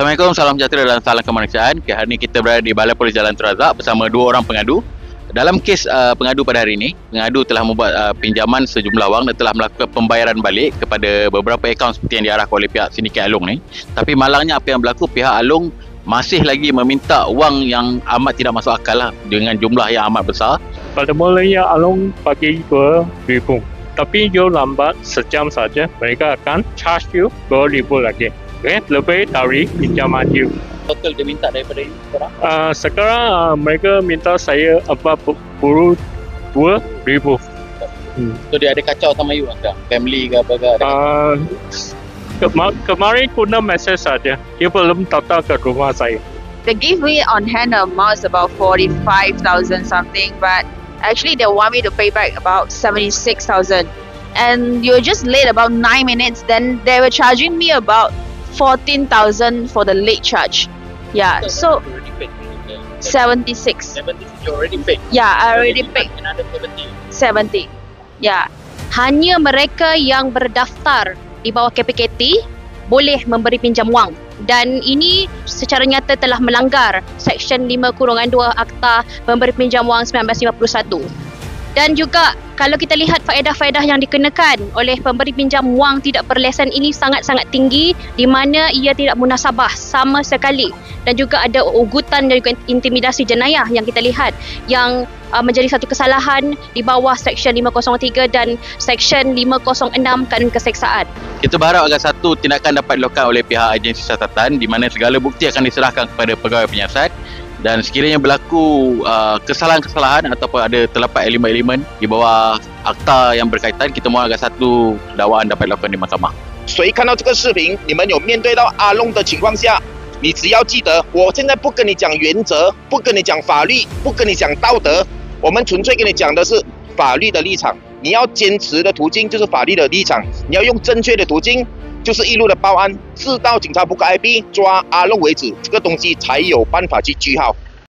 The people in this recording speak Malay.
Assalamualaikum, salam sejahtera dan salam kemanusiaan. Hari ini kita berada di Balai Polis Jalan Tun Razak bersama dua orang pengadu. Dalam kes pengadu pada hari ini, pengadu telah membuat pinjaman sejumlah wang dan telah melakukan pembayaran balik kepada beberapa akaun seperti yang diarahkan oleh pihak sindiket Along ni. Tapi malangnya apa yang berlaku, pihak Along masih lagi meminta wang yang amat tidak masuk akal lah, dengan jumlah yang amat besar. Pada mulanya Along bagi 2,000, tapi you lambat sejam saja, mereka akan charge you 2,000 lagi. Okay, lebih dari pinjaman you. Total dia minta daripada you sekarang? Sekarang mereka minta saya 42,000. So dia ada kacau sama you kan? Family ke apa ke? Kemarin guna mesej saja, dia belum datang ke rumah saya. They give me on hand amount about 45,000 something, but actually they want me to pay back about 76,000. And you're just late about 9 minutes, then they were charging me about 14,000 for the late charge. Yeah, so 76. You already paid? Yeah, I already paid Another 70. Yeah. Hanya mereka yang berdaftar di bawah KPKT boleh memberi pinjam wang, dan ini secara nyata telah melanggar Seksyen 5-2 Akta Pemberi Pinjam Wang 1951. Dan juga kalau kita lihat faedah-faedah yang dikenakan oleh pemberi pinjam wang tidak berlesen ini sangat-sangat tinggi, di mana ia tidak munasabah sama sekali, dan juga ada ugutan dan juga intimidasi jenayah yang kita lihat yang menjadi satu kesalahan di bawah Seksyen 503 dan Seksyen 506 Kanun Keseksaan. Kita berharap agar satu tindakan dapat dilakukan oleh pihak agensi siasatan, di mana segala bukti akan diserahkan kepada pegawai penyiasat, dan sekiranya berlaku kesalahan-kesalahan ataupun ada terdapat elemen-elemen di bawah akta yang berkaitan, kita mohon agar satu dakwaan dapat dilakukan di mahkamah. 谁看到这个视频，你们有面对到阿龙的情况下，你只要记得，我现在不跟你讲原则，不跟你讲法律，不跟你讲道德，我们纯粹跟你讲的是法律的立场。你要坚持的途径就是法律的立场，你要用正确的途径，就是一路的报案，直到警察部个 IP 抓阿龙为止，这个东西才有办法去句号。